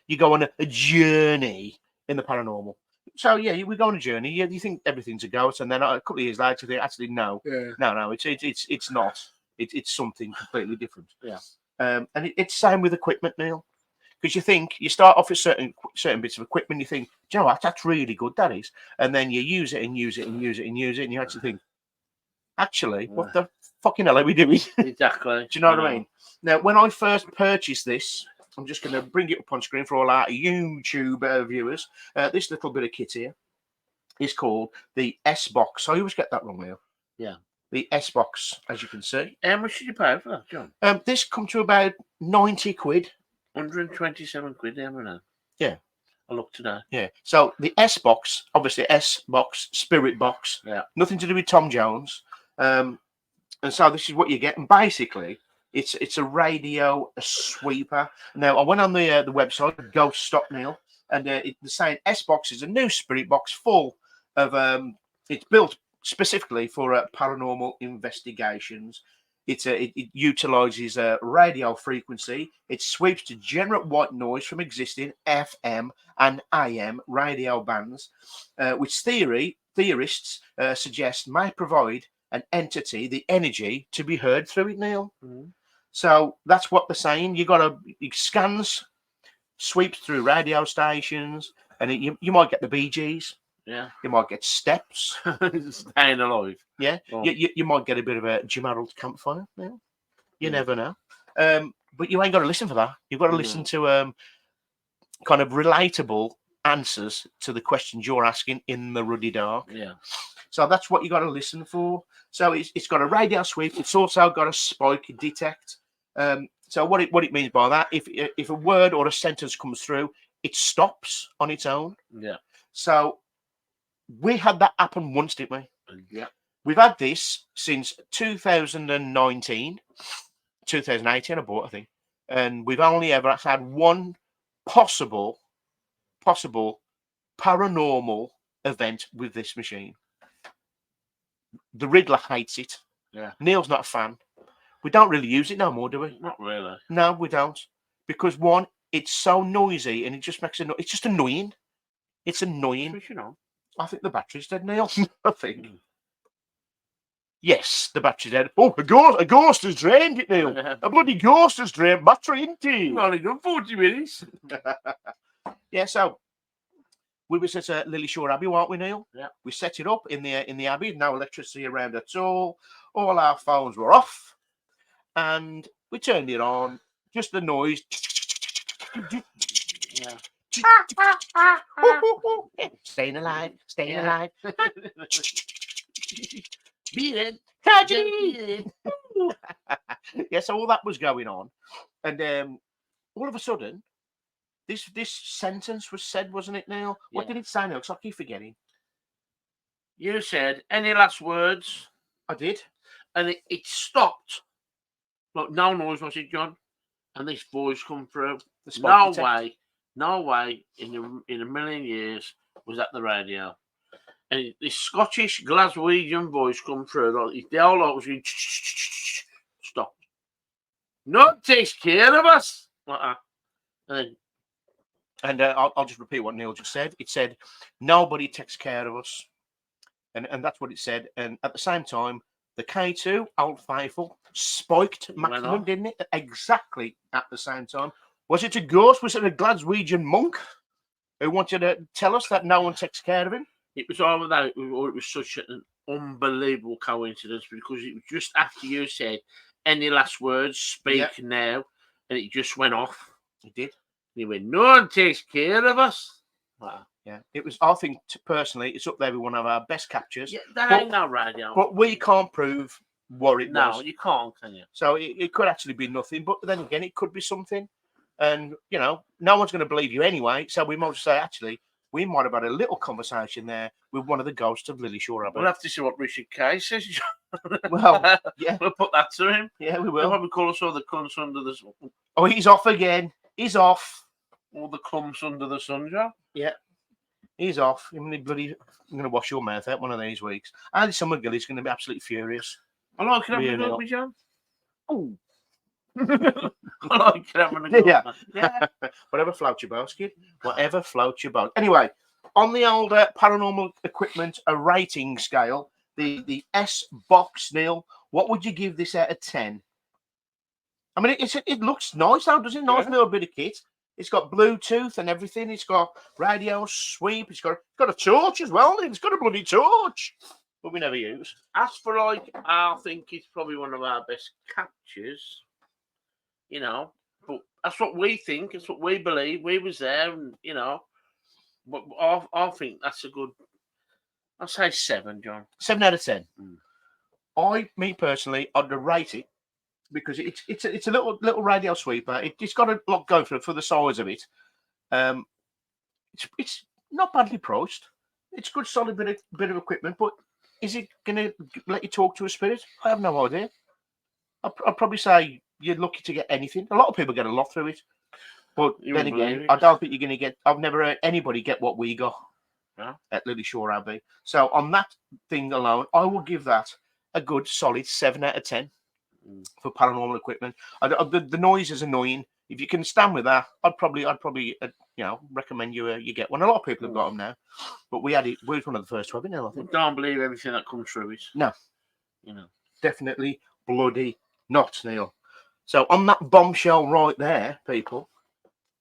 you go on a journey in the paranormal. So yeah, we go on a journey. You think everything's a ghost, and then a couple of years later, you think actually no, it's not. It's something completely different. Yeah. And it's same with equipment, Neil. Because you think, you start off with certain bits of equipment, you think, do you know what, that's really good, that is. And then you use it and use it and use it and use it, and you actually think, actually, what the fucking hell are we doing? Exactly. Do you know what I mean? Now, when I first purchased this, I'm just going to bring it up on screen for all our YouTube viewers. This little bit of kit here is called the S-Box. I always get that wrong, Neil. Yeah. The S-Box, as you can see. How much did you pay for that, John? This come to about 90 quid. 127 quid, haven't I? Yeah. I looked today. Yeah. So the S-Box, obviously S-Box, Spirit Box. Yeah. Nothing to do with Tom Jones. And so this is what you get. And basically, it's a radio sweeper. Now, I went on the website, Ghost Stop Neil, and they're saying S-Box is a new Spirit Box full of, it's built specifically for paranormal investigations. It utilizes radio frequency. It sweeps to generate white noise from existing FM and AM radio bands, which theorists suggest may provide an entity the energy to be heard through it, Neil. Mm-hmm. So that's what they're saying. It scans, sweeps through radio stations, and you might get the Bee Gees. Yeah. You might get steps. Staying alive. Yeah. Oh. You might get a bit of a Jim Harold campfire. Yeah. You never know. But you ain't got to listen for that. You've got to listen to kind of relatable answers to the questions you're asking in the ruddy dark. Yeah. So that's what you got to listen for. So it's got a radio sweep. It's also got a spike detect. So what it means by that, if a word or a sentence comes through, it stops on its own. Yeah. So we had that happen once, didn't we? Yeah. We've had this since 2019, 2018 I bought, I think. And we've only ever had one possible paranormal event with this machine. The Riddler hates it. Yeah. Neil's not a fan. We don't really use it no more, do we? Not really. No, we don't. Because one, it's so noisy and it just makes it's just annoying. It's annoying. Switching on. I think the battery's dead, Neil. I think. Yes, the battery's dead. Oh, a ghost has drained it, Neil. A bloody ghost has drained battery, isn't it? Only done 40 minutes. Yeah, so we was at Lily Shore Abbey, weren't we, Neil? Yeah. We set it up in the Abbey. No electricity around at all. All our phones were off, and we turned it on. Just the noise. Yeah. Staying alive, staying alive. Beat it. Tragedy. Yeah, so all that was going on, and all of a sudden, this sentence was said, wasn't it, Neil? What Yeah. did it say, Neil? Because I keep forgetting. You said, any last words? I did. And it stopped. Like, no noise, was it, John? And this voice come through. The smoke No way in a million years was that the radio. And this Scottish Glaswegian voice come through. Like, the whole lot was going, stop. No one takes care of us. Like that. And then, And I'll just repeat what Neil just said. It said, nobody takes care of us. And that's what it said. And at the same time, the K2, Old Faithful, spiked maximum, didn't it? Exactly at the same time. Was it a ghost? Was it a Glaswegian monk who wanted to tell us that no one takes care of him? it was either that or it was such an unbelievable coincidence because it was just after you said, any last words, speak now, and it just went off. It did. And he went, no one takes care of us. Wow. Yeah, it was. I think personally, it's up there with one of our best captures. Yeah, that ain't no radio. But we can't prove what it was. No, you can't, can you? So it could actually be nothing. But then again, it could be something. And, you know, no one's going to believe you anyway. So we might say, actually, we might have had a little conversation there with one of the ghosts of Lily Shore Abbey. We'll have to see what Richard Kay says. Well, yeah. We'll put that to him. Yeah, we He'll will. probably call us all the cunts under the sun. Oh, he's off again. He's off. All the clumps under the sun, John. Yeah. He's off. I'm going to wash your mouth out one of these weeks. Andy Summergilly's going to be absolutely furious. I like it having a Really go with John. Oh. I like it having a go. Yeah. Yeah. Whatever floats your boat, kid. Whatever floats your boat. Anyway, on the old paranormal equipment rating scale, the S box, Neil, what would you give this out of 10? I mean, it looks nice now, doesn't it? Nice little bit of kit. It's got Bluetooth and everything. It's got radio sweep. It's got a torch as well. It's got a bloody torch, but we never use. As for I think it's probably one of our best captures. You know, but that's what we think. It's what we believe. We was there, and you know, but I think that's a good. I'll say 7, John. 7 out of 10. Me personally, I'd rate it because it's a little radio sweeper. It's got a lot going for the size of it. It's not badly priced. It's a good solid bit of equipment, but is it going to let you talk to a spirit? I have no idea. I'd probably say you're lucky to get anything. A lot of people get a lot through it, but then again, I don't think you're going to get. I've never heard anybody get what we got at Lily Shore Abbey. So on that thing alone, I will give that a good solid 7 out of 10 for paranormal equipment. The noise is annoying. If you can stand with that, I'd probably recommend you get one. A lot of people have got them now, but we was one of the first to have it. I think. Don't believe everything that comes through it. No, you know, definitely bloody not, Neil. So on that bombshell right there, people,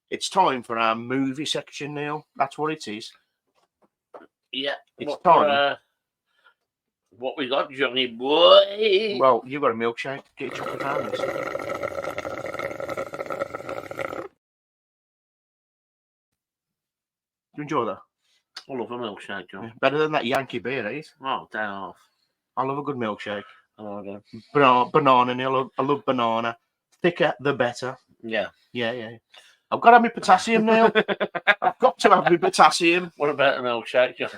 it's time for our movie section, Neil. That's what it is. Yeah, it's time. What we got, Johnny boy? Well, you got a milkshake. Get your chocolate hands. Do you enjoy that? I love a milkshake, John. Yeah, better than that Yankee beer, eh? Oh, damn off. I love a good milkshake. Oh, okay. Banana, Neil. I love banana. Thicker, the better. Yeah. Yeah. I've got to have my potassium, Neil. I've got to have my potassium. What about a milkshake, John?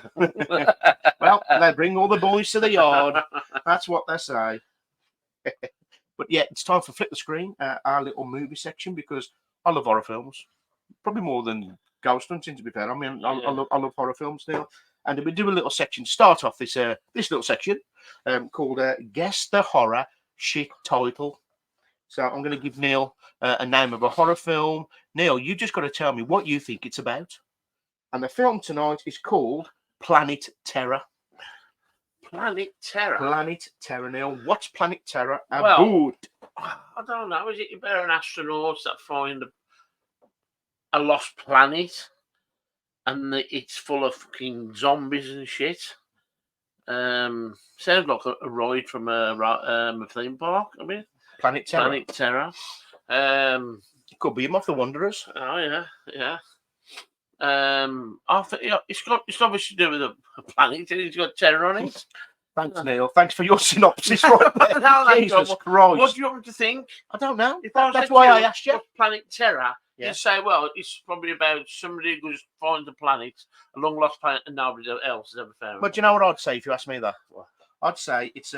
Well, they bring all the boys to the yard. That's what they say. But yeah, it's time for Flip the Screen, our little movie section, because I love horror films. Probably more than ghost hunting, to be fair. I mean, I love horror films, Neil. And we do a little section, start off this little section called Guess the Horror Shit Title. So I'm going to give Neil a name of a horror film. Neil, you just got to tell me what you think it's about. And the film tonight is called Planet Terror. Planet Terror. Planet Terror, Neil. What's Planet Terror about? Well, I don't know. Is it about an astronaut that find a lost planet and it's full of fucking zombies and shit? Sounds like a ride from a theme park. I mean, Planet Terror. Planet Terror. It could be him off the Wanderers. Oh yeah. I think it's obviously to do with a planet and it's got terror on it. Thanks, Neil. Thanks for your synopsis right there. No, Jesus Christ. What do you want me to think? I don't know. If That's why I asked you. what's Planet Terror, Yeah. you say, well, it's probably about somebody who just finds a planet, a long lost planet, and nobody else has ever found. But do you know what I'd say if you ask me that? I'd say it's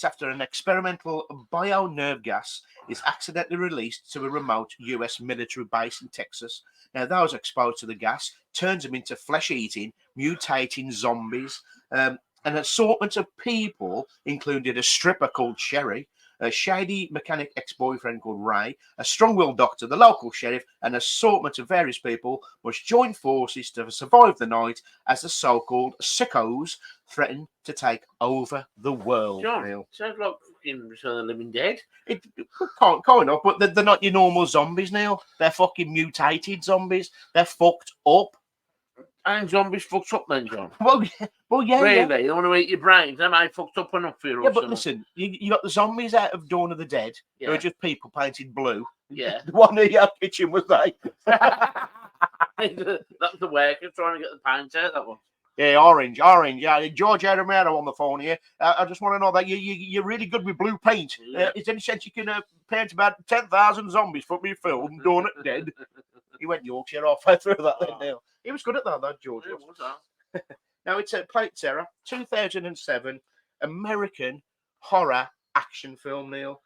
after an experimental bio-nerve gas is accidentally released to a remote US military base in Texas. Now, those exposed to the gas turns them into flesh-eating, mutating zombies. An assortment of people included a stripper called Sherry, a shady mechanic ex-boyfriend called Ray, a strong-willed doctor, the local sheriff, and an assortment of various people must join forces to survive the night as the so-called sickos threaten to take over the world. John, Neil. sounds like fucking Return of the Living Dead. It kind of, but they're not your normal zombies, Neil. They're fucking mutated zombies. They're fucked up. And zombies fucked up then, John. Well, yeah. Really? You want to eat your brains? Am I fucked up enough for you? Yeah, but listen, you got the zombies out of Dawn of the Dead, who Yeah. are just people painted blue. Yeah. The one in your kitchen was they. That's the worker trying to get the paint out, that one. Yeah, orange. Yeah, George Romero on the phone here. I just want to know that you're really good with blue paint. Yeah. Is there any chance you can paint about 10,000 zombies for me film, Dawn of the Dead? He went Yorkshire off through that then, Neil. He was good at that, though, George. Yeah, was. what's that? Now, it's a Planet Terror, 2007 American horror action film, Neil,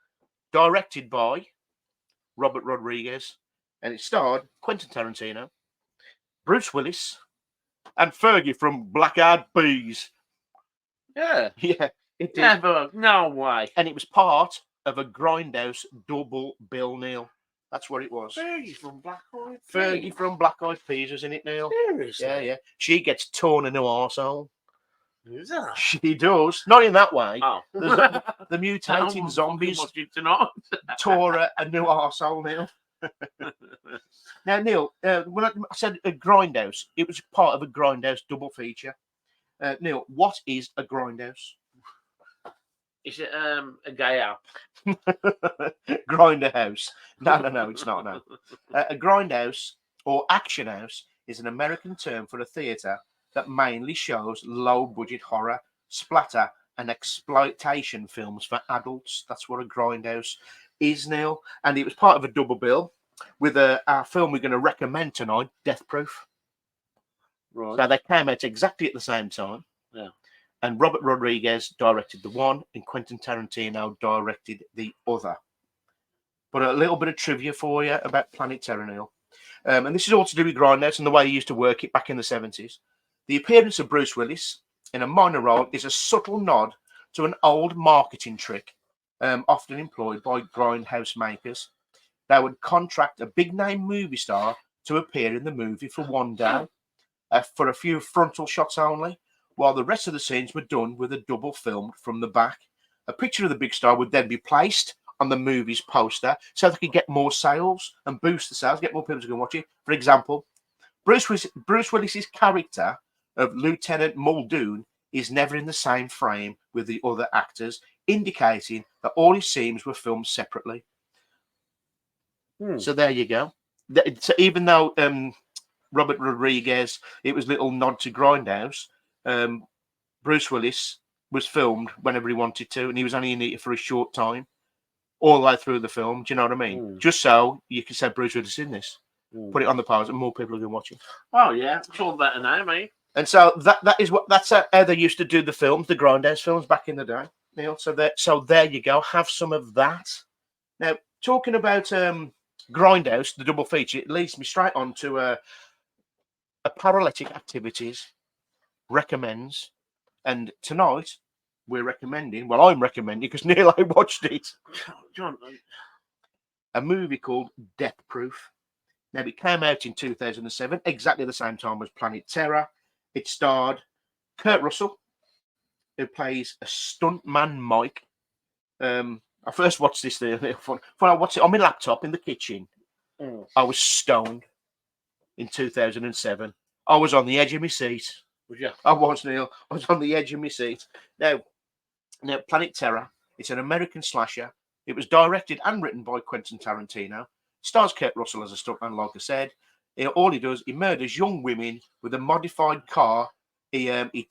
directed by Robert Rodriguez, and it starred Quentin Tarantino, Bruce Willis, and Fergie from Black Eyed Peas. Yeah. Yeah, it did. Never. No way. And it was part of a Grindhouse double bill, Neil. That's what it was. Fergie from Black Eyed Fergie Peas. from Black Eyed Peas was in it, Neil. Seriously? Yeah. She gets torn a new arsehole. Who's that? She does. Not in that way. Oh. The mutating zombies tonight. tore a new arsehole, Neil. Now, Neil, when I said a Grindhouse, it was part of a Grindhouse double feature. Neil, what is a Grindhouse? Is it a gay app? Grinder house. No, it's not. No. A grindhouse or action house is an American term for a theatre that mainly shows low-budget horror, splatter, and exploitation films for adults. That's what a grindhouse is, Neil. And it was part of a double bill with our film we're going to recommend tonight, Death Proof. Right. So they came out exactly at the same time. Yeah. And Robert Rodriguez directed the one, and Quentin Tarantino directed the other. But a little bit of trivia for you about Planet Terror, Neil. And this is all to do with Grindhouse and the way he used to work it back in the 70s. The appearance of Bruce Willis in a minor role is a subtle nod to an old marketing trick often employed by Grindhouse makers. They would contract a big-name movie star to appear in the movie for one day, for a few frontal shots only, while the rest of the scenes were done with a double filmed from the back. A picture of the big star would then be placed on the movie's poster so they could get more sales and boost the sales, get more people to go watch it. For example, Bruce Willis's character of Lieutenant Muldoon is never in the same frame with the other actors, indicating that all his scenes were filmed separately. So there you go. So even though Robert Rodriguez, it was a little nod to Grindhouse, Bruce Willis was filmed whenever he wanted to, and he was only in it for a short time, all the way through the film. Do you know what I mean? Just so you can say Bruce Willis in this, put it on the pause, and more people are going to watch it. Oh yeah, it's all better now, mate. And so that's how they used to do the films, the Grindhouse films back in the day, Neil. So there you go. Have some of that. Now, talking about Grindhouse, the double feature, it leads me straight on to a Paralytic Activities recommends. And tonight, we're recommending, well, I'm recommending, because Neil, I watched it, John, a movie called Death Proof. Now, it came out in 2007, exactly the same time as Planet Terror. It starred Kurt Russell, who plays a stuntman Mike. I first watched this there. When I watched it on my laptop in the kitchen, I was stoned in 2007. I was on the edge of my seat. Was you? I was, Neil. I was on the edge of my seat. Now, Planet Terror. It's an American slasher. It was directed and written by Quentin Tarantino. Stars Kurt Russell as a stuntman, like I said. All he does, he murders young women with a modified car. He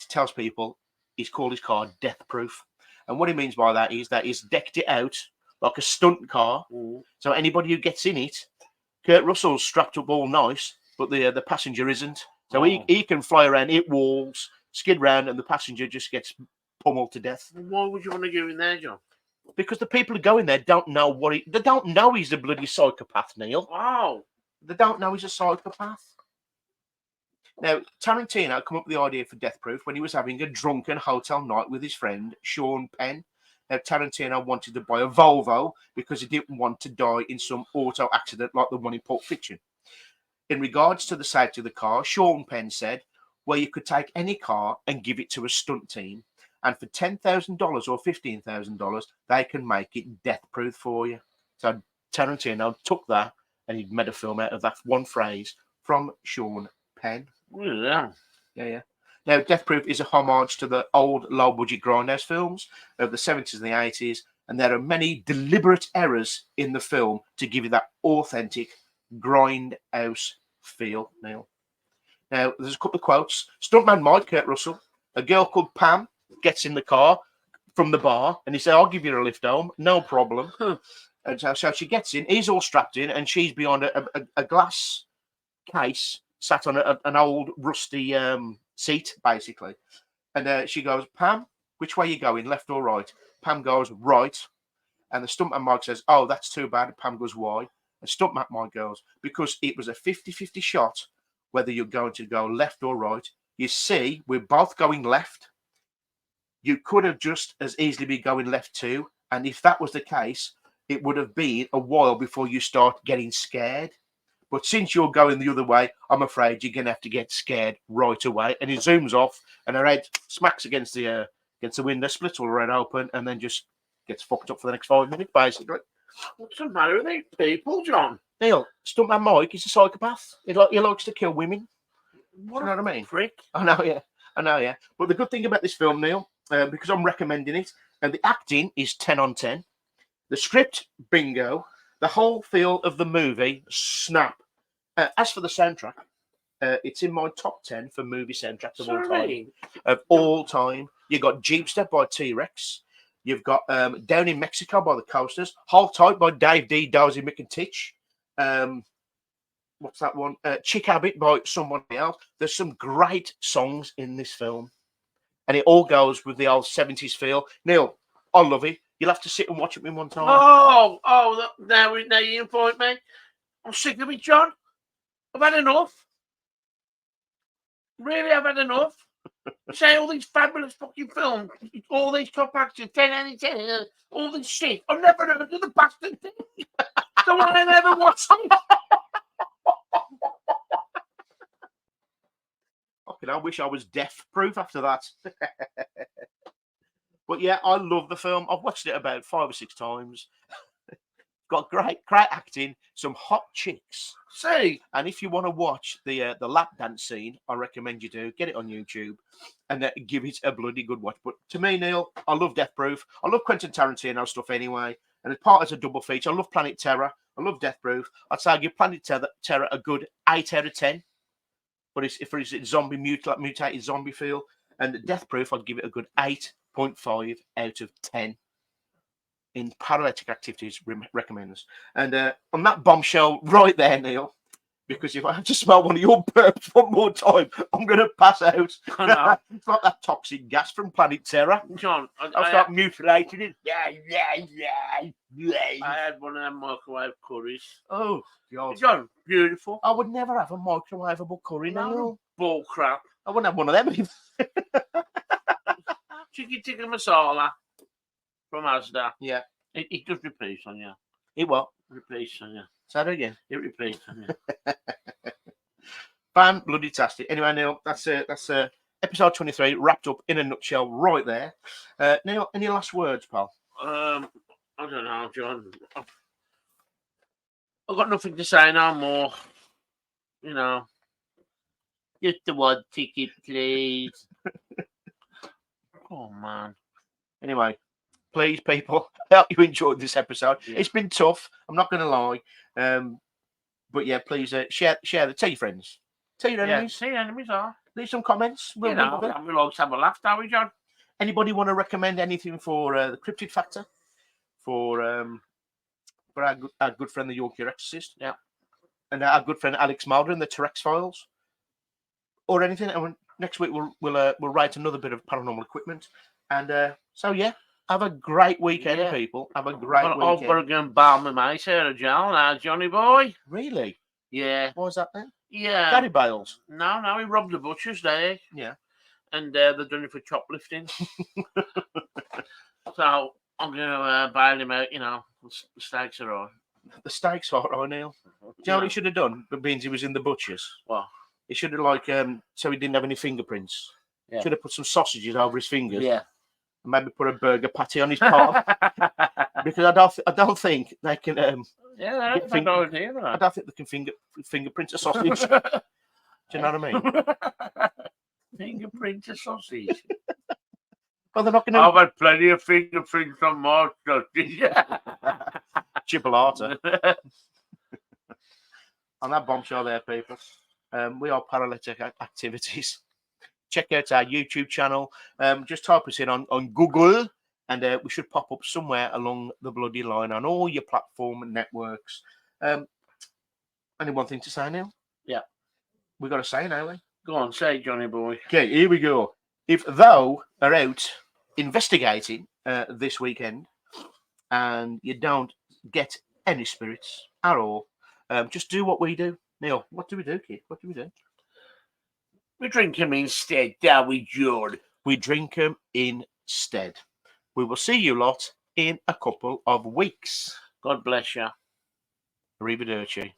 tells people he's called his car Death Proof. And what he means by that is he's decked it out like a stunt car. So anybody who gets in it, Kurt Russell's strapped up all nice, but the passenger isn't. So he can fly around, hit walls, skid round, and the passenger just gets pummeled to death. Why would you want to go in there, John? Because the people who go in there don't know they don't know he's a bloody psychopath, Neil. Wow. They don't know he's a psychopath. Now, Tarantino come up with the idea for Death Proof when he was having a drunken hotel night with his friend, Sean Penn. Now, Tarantino wanted to buy a Volvo because he didn't want to die in some auto accident like the one in Pulp Fiction. In regards to the safety of the car, Sean Penn said, well, you could take any car and give it to a stunt team, and for $10,000 or $15,000, they can make it death-proof for you. So Tarantino took that and he made a film out of that one phrase from Sean Penn. Yeah. Yeah. Now, Death Proof is a homage to the old low-budget Grindhouse films of the 70s and the 80s, and there are many deliberate errors in the film to give you that authentic Grindhouse feel, Neil. Now, there's a couple of quotes. Stuntman Mike, Kurt Russell, a girl called Pam gets in the car from the bar, and he said, I'll give you a lift home, no problem. And so she gets in, he's all strapped in, and she's behind a glass case, sat on an old rusty seat, basically. And she goes, Pam, which way are you going, left or right? Pam goes, right. And the stuntman Mike says, oh, that's too bad. Pam goes, why? And stuntman Mike goes, because it was a 50-50 shot whether you're going to go left or right. You see, we're both going left. You could have just as easily been going left too. And if that was the case, it would have been a while before you start getting scared. But since you're going the other way, I'm afraid you're going to have to get scared right away. And he zooms off, and her head smacks against the window, splits all right open, and then just gets fucked up for the next 5 minutes, basically. What's the matter with these people, John? Neil, Stuntman Mike is a psychopath. He likes to kill women. What you know what I mean? Frick. I know, yeah. But the good thing about this film, Neil, because I'm recommending it, and the acting is 10 on 10. The script, bingo. The whole feel of the movie, snap. As for the soundtrack, it's in my top 10 for movie soundtracks of all time. You've got Jeepster by T-Rex. You've got Down in Mexico by the Coasters. Hold Tight by Dave D, Dozy McIntitch. What's that one? Chick Habit by someone else. There's some great songs in this film. And it all goes with the old 70s feel. Neil, I love it. You'll have to sit and watch it with me one time. Now you invite me. I'm sick of it, John. I've had enough. Really, I've had enough. Say all these fabulous fucking films, all these top actors, 10 out of 10, all this shit. I've never heard of the bastard thing. The one I never watched. I wish I was deaf-proof after that. But yeah, I love the film. I've watched it about 5 or 6 times. Got great acting, some hot chicks. See, and if you want to watch the lap dance scene, I recommend you do. Get it on YouTube and give it a bloody good watch. But to me, Neil, I love Death Proof. I love Quentin Tarantino stuff anyway. And as a double feature, I love Planet Terror. I love Death Proof. I'd say I give Planet Terror a good 8 out of 10. But if it's zombie mutated zombie feel, and Death Proof, I'd give it a good 8.5 out of 10. In Paralytic Activities recommends. And on that bombshell right there, Neil, because if I have to smell one of your burps one more time, I'm going to pass out. It's like that toxic gas from Planet Terror. John, I'll start mutilating it. I had one of them microwave curries. Oh, God. John, beautiful. I would never have a microwavable curry, Neil. Bull crap. I wouldn't have one of them. Chicken tikka masala from Asda. Yeah. It does repeat on you. It what? Repeats on you. Say that again. It repeats on you. Fan bloody tastic. Anyway, Neil, that's episode 23 wrapped up in a nutshell right there. Neil, any last words, pal? I don't know, John. I've got nothing to say no more. You know, just the one ticket, please. Oh, man. Anyway, please, people, I hope you enjoyed this episode. Yeah. It's been tough. I'm not going to lie. But yeah, please share tell your friends. Tell your enemies. See, enemies are. Leave some comments. You know, we'll always have a laugh, don't we, John? Anybody want to recommend anything for the Cryptid Factor? For our good friend, the Yorkshire Exorcist? Yeah. And our good friend, Alex Mulder in the T-Rex Files? Or anything. And next week, we'll write another bit of paranormal equipment. And so, yeah, have a great weekend, people. Have a great weekend. I've got to go and bail my mate here, John. Johnny boy. Really? Yeah. What was that then? Yeah. Gary Bales? No, he robbed the butcher's there. Yeah. And they've done it for shoplifting. So I'm going to bail him out, you know. The stakes are on. The stakes are on, Neil. Do you know what he should have done? But means he was in the butcher's. What? He should have, so he didn't have any fingerprints. Yeah. Should have put some sausages over his fingers. Yeah. And maybe put a burger patty on his palm. Because I don't think they can. Yeah, that's a bad idea. I don't think they can fingerprint a sausage. Do you know what I mean? Fingerprint a sausage. Well, they're not going to. I've had plenty of fingerprints on my sausage. Chipolata. On that bombshell there, people. We are Paralytic Activities. Check out our YouTube channel. Just type us in on Google, and we should pop up somewhere along the bloody line on all your platform and networks. Only one thing to say now. Yeah. We've got to say now, we? Go on, say, Johnny boy. Okay, here we go. If thou are out investigating this weekend and you don't get any spirits at all, just do what we do. Neil, what do we do, kid? What do we do? We drink them instead, don't we, John? We drink them instead. We will see you lot in a couple of weeks. God bless you. Arrivederci.